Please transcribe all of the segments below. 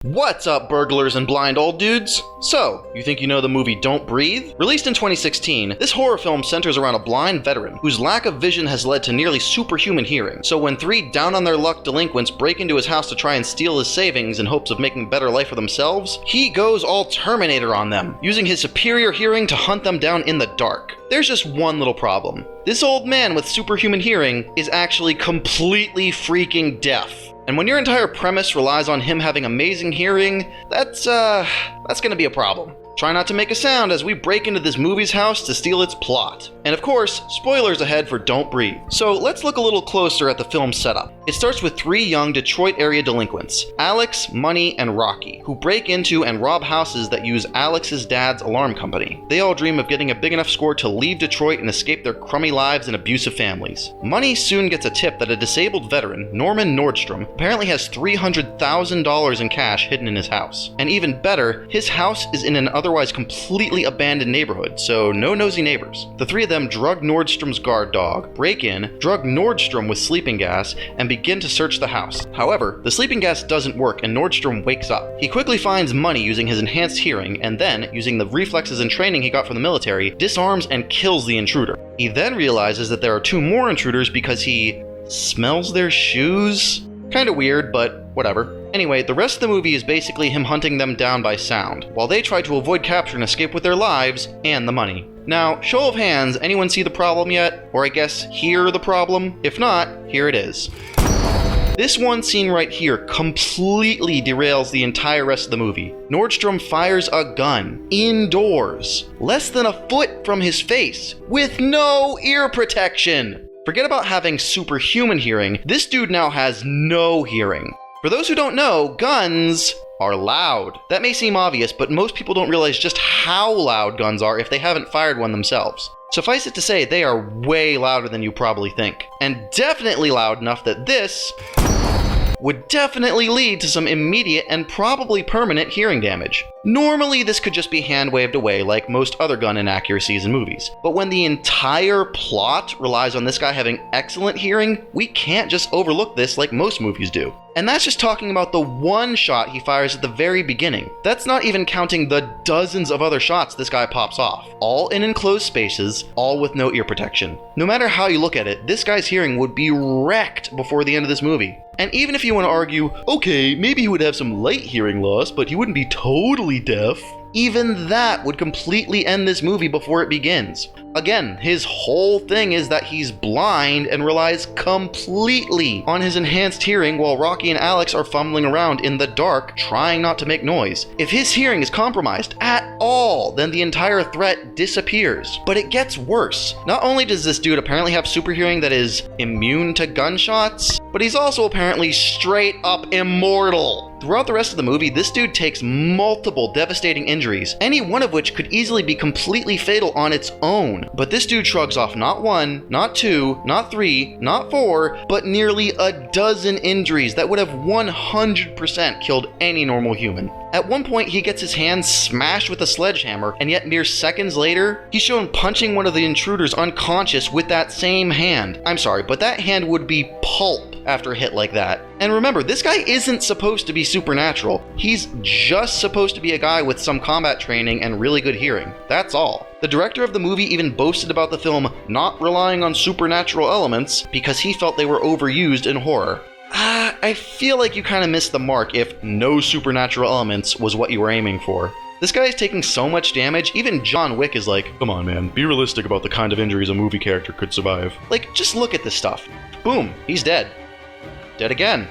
What's up, burglars and blind old dudes? So, you think you know the movie Don't Breathe? Released in 2016, this horror film centers around a blind veteran whose lack of vision has led to nearly superhuman hearing. So when three down-on-their-luck delinquents break into his house to try and steal his savings in hopes of making a better life for themselves, he goes all Terminator on them, using his superior hearing to hunt them down in the dark. There's just one little problem. This old man with superhuman hearing is actually completely freaking deaf. And when your entire premise relies on him having amazing hearing, that's gonna be a problem. Try not to make a sound as we break into this movie's house to steal its plot. And of course, spoilers ahead for Don't Breathe. So let's look a little closer at the film's setup. It starts with three young Detroit area delinquents, Alex, Money, and Rocky, who break into and rob houses that use Alex's dad's alarm company. They all dream of getting a big enough score to leave Detroit and escape their crummy lives and abusive families. Money soon gets a tip that a disabled veteran, Norman Nordstrom, apparently has $300,000 in cash hidden in his house. And even better, his house is in an otherwise completely abandoned neighborhood, so no nosy neighbors. The three of them drug Nordstrom's guard dog, break in, drug Nordstrom with sleeping gas, and begin to search the house. However, the sleeping gas doesn't work and Nordstrom wakes up. He quickly finds Money using his enhanced hearing and then, using the reflexes and training he got from the military, disarms and kills the intruder. He then realizes that there are two more intruders because he smells their shoes? Kinda weird, but whatever. Anyway, the rest of the movie is basically him hunting them down by sound, while they try to avoid capture and escape with their lives and the money. Now, show of hands, anyone see the problem yet? Or I guess hear the problem? If not, here it is. This one scene right here completely derails the entire rest of the movie. Nordstrom fires a gun, indoors, less than a foot from his face, with no ear protection. Forget about having superhuman hearing, this dude now has no hearing. For those who don't know, guns are loud. That may seem obvious, but most people don't realize just how loud guns are if they haven't fired one themselves. Suffice it to say, they are way louder than you probably think. And definitely loud enough that this would definitely lead to some immediate and probably permanent hearing damage. Normally, this could just be hand-waved away like most other gun inaccuracies in movies. But when the entire plot relies on this guy having excellent hearing, we can't just overlook this like most movies do. And that's just talking about the one shot he fires at the very beginning. That's not even counting the dozens of other shots this guy pops off, all in enclosed spaces, all with no ear protection. No matter how you look at it, this guy's hearing would be wrecked before the end of this movie. And even if you want to argue, okay, maybe he would have some light hearing loss, but he wouldn't be totally deaf, even that would completely end this movie before it begins. Again, his whole thing is that he's blind and relies completely on his enhanced hearing while Rocky and Alex are fumbling around in the dark trying not to make noise. If his hearing is compromised at all, then the entire threat disappears. But it gets worse. Not only does this dude apparently have super hearing that is immune to gunshots, but he's also apparently straight up immortal. Throughout the rest of the movie, this dude takes multiple devastating injuries, any one of which could easily be completely fatal on its own. But this dude shrugs off not one, not two, not three, not four, but nearly a dozen injuries that would have 100% killed any normal human. At one point, he gets his hand smashed with a sledgehammer, and yet mere seconds later, he's shown punching one of the intruders unconscious with that same hand. I'm sorry, but that hand would be pulp after a hit like that. And remember, this guy isn't supposed to be supernatural. He's just supposed to be a guy with some combat training and really good hearing. That's all. The director of the movie even boasted about the film not relying on supernatural elements because he felt they were overused in horror. I feel like you kind of missed the mark if no supernatural elements was what you were aiming for. This guy is taking so much damage, even John Wick is like, come on man, be realistic about the kind of injuries a movie character could survive. Like, just look at this stuff. Boom, he's dead. Dead again.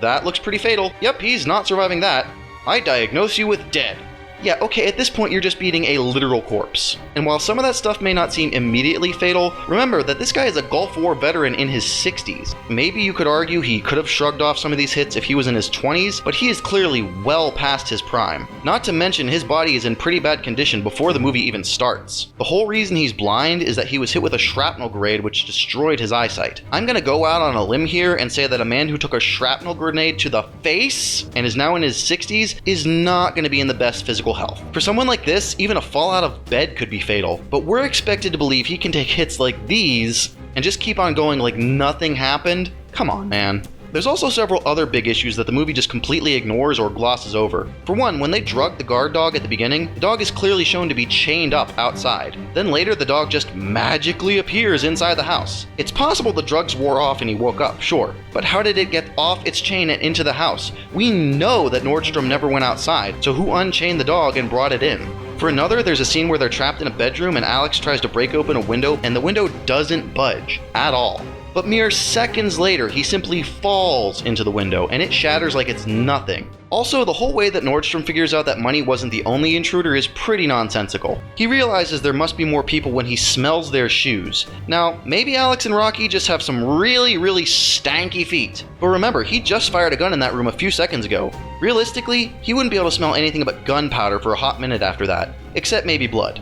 That looks pretty fatal. Yep, he's not surviving that. I diagnose you with dead. Yeah, okay, at this point you're just beating a literal corpse. And while some of that stuff may not seem immediately fatal, remember that this guy is a Gulf War veteran in his 60s. Maybe you could argue he could have shrugged off some of these hits if he was in his 20s, but he is clearly well past his prime. Not to mention his body is in pretty bad condition before the movie even starts. The whole reason he's blind is that he was hit with a shrapnel grenade which destroyed his eyesight. I'm gonna go out on a limb here and say that a man who took a shrapnel grenade to the face and is now in his 60s is not gonna be in the best physical health. For someone like this, even a fall out of bed could be fatal, but we're expected to believe he can take hits like these and just keep on going like nothing happened? Come on, man. There's also several other big issues that the movie just completely ignores or glosses over. For one, when they drug the guard dog at the beginning, the dog is clearly shown to be chained up outside. Then later, the dog just magically appears inside the house. It's possible the drugs wore off and he woke up, sure, but how did it get off its chain and into the house? We know that Nordstrom never went outside, so who unchained the dog and brought it in? For another, there's a scene where they're trapped in a bedroom and Alex tries to break open a window and the window doesn't budge at all. But mere seconds later, he simply falls into the window and it shatters like it's nothing. Also, the whole way that Nordstrom figures out that money wasn't the only intruder is pretty nonsensical. He realizes there must be more people when he smells their shoes. Now, maybe Alex and Rocky just have some really stanky feet. But remember, he just fired a gun in that room a few seconds ago. Realistically, he wouldn't be able to smell anything but gunpowder for a hot minute after that, except maybe blood.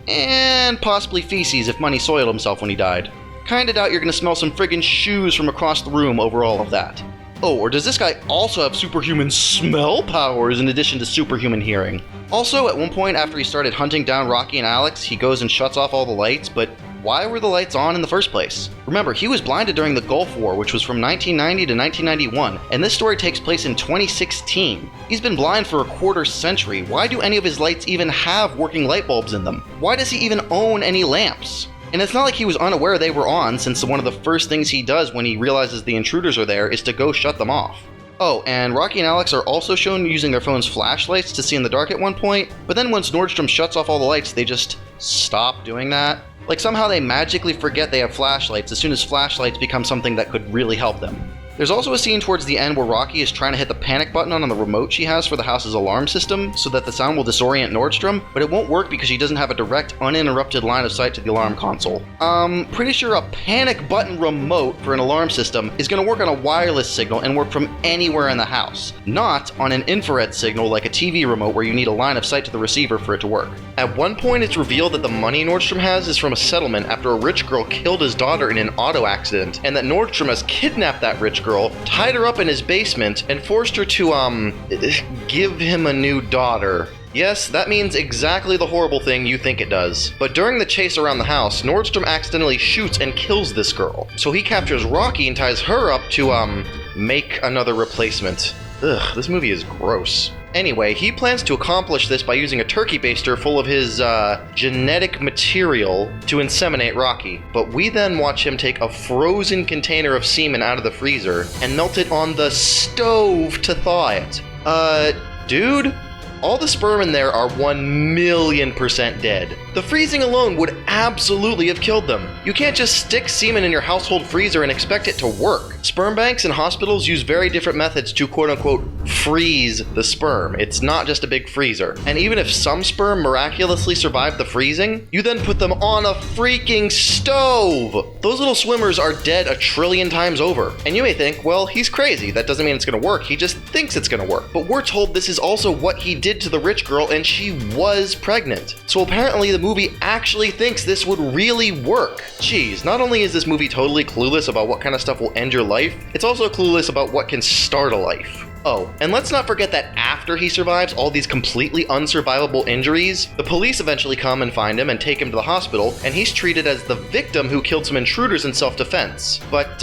And possibly feces if Money soiled himself when he died. Kinda doubt you're gonna smell some friggin' shoes from across the room over all of that. Oh, or does this guy also have superhuman smell powers in addition to superhuman hearing? Also, at one point after he started hunting down Rocky and Alex, he goes and shuts off all the lights, but why were the lights on in the first place? Remember, he was blinded during the Gulf War, which was from 1990 to 1991, and this story takes place in 2016. He's been blind for a quarter century. Why do any of his lights even have working light bulbs in them? Why does he even own any lamps? And it's not like he was unaware they were on, since one of the first things he does when he realizes the intruders are there is to go shut them off. Oh, and Rocky and Alex are also shown using their phone's flashlights to see in the dark at one point, but then once Nordstrom shuts off all the lights, they just stop doing that. Like somehow they magically forget they have flashlights as soon as flashlights become something that could really help them. There's also a scene towards the end where Rocky is trying to hit the panic button on the remote she has for the house's alarm system so that the sound will disorient Nordstrom, but it won't work because she doesn't have a direct, uninterrupted line of sight to the alarm console. Pretty sure a panic button remote for an alarm system is going to work on a wireless signal and work from anywhere in the house, not on an infrared signal like a TV remote where you need a line of sight to the receiver for it to work. At one point, it's revealed that the money Nordstrom has is from a settlement after a rich girl killed his daughter in an auto accident, and that Nordstrom has kidnapped that rich girl, tied her up in his basement, and forced her to, give him a new daughter. Yes, that means exactly the horrible thing you think it does. But during the chase around the house, Nordstrom accidentally shoots and kills this girl. So he captures Rocky and ties her up to, make another replacement. Ugh, this movie is gross. Anyway, he plans to accomplish this by using a turkey baster full of his, genetic material to inseminate Rocky. But we then watch him take a frozen container of semen out of the freezer and melt it on the stove to thaw it. Dude? All the sperm in there are 1,000,000% dead. The freezing alone would absolutely have killed them. You can't just stick semen in your household freezer and expect it to work. Sperm banks and hospitals use very different methods to quote-unquote freeze the sperm. It's not just a big freezer. And even if some sperm miraculously survive the freezing, you then put them on a freaking stove! Those little swimmers are dead 1,000,000,000,000 times over. And you may think, well, he's crazy. That doesn't mean it's gonna work. He just thinks it's gonna work. But we're told this is also what he did to the rich girl, and she was pregnant. So apparently the movie actually thinks this would really work. Jeez, not only is this movie totally clueless about what kind of stuff will end your life, it's also clueless about what can start a life. Oh, and let's not forget that after he survives all these completely unsurvivable injuries, the police eventually come and find him and take him to the hospital, and he's treated as the victim who killed some intruders in self-defense. But,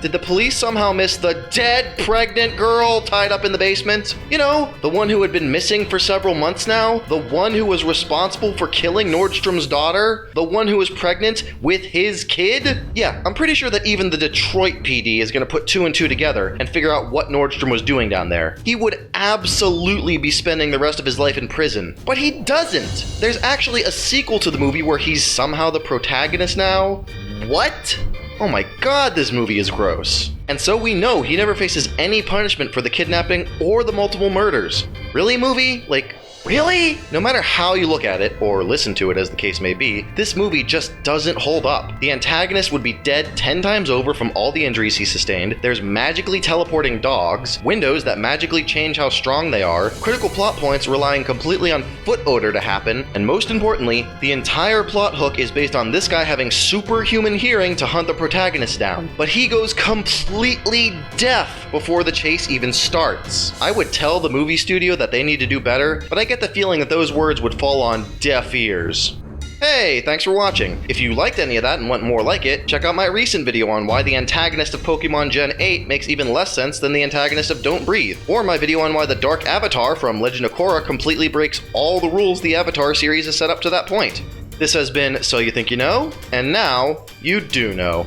did the police somehow miss the dead pregnant girl tied up in the basement? You know, the one who had been missing for several months now? The one who was responsible for killing Nordstrom's daughter? The one who was pregnant with his kid? Yeah, I'm pretty sure that even the Detroit PD is gonna put two and two together and figure out what Nordstrom was doing down there. He would absolutely be spending the rest of his life in prison. But he doesn't! There's actually a sequel to the movie where he's somehow the protagonist now. What? Oh my god, this movie is gross. And so we know he never faces any punishment for the kidnapping or the multiple murders. Really, movie? Like, really? No matter how you look at it, or listen to it as the case may be, this movie just doesn't hold up. The antagonist would be dead 10 times over from all the injuries he sustained, there's magically teleporting dogs, windows that magically change how strong they are, critical plot points relying completely on foot odor to happen, and most importantly, the entire plot hook is based on this guy having superhuman hearing to hunt the protagonist down. But he goes completely deaf before the chase even starts. I would tell the movie studio that they need to do better, but I get the feeling that those words would fall on deaf ears. Hey, thanks for watching. If you liked any of that and want more like it, check out my recent video on why the antagonist of Pokemon Gen 8 makes even less sense than the antagonist of Don't Breathe, or my video on why the Dark Avatar from Legend of Korra completely breaks all the rules the Avatar series has set up to that point. This has been So You Think You Know, and now you do know.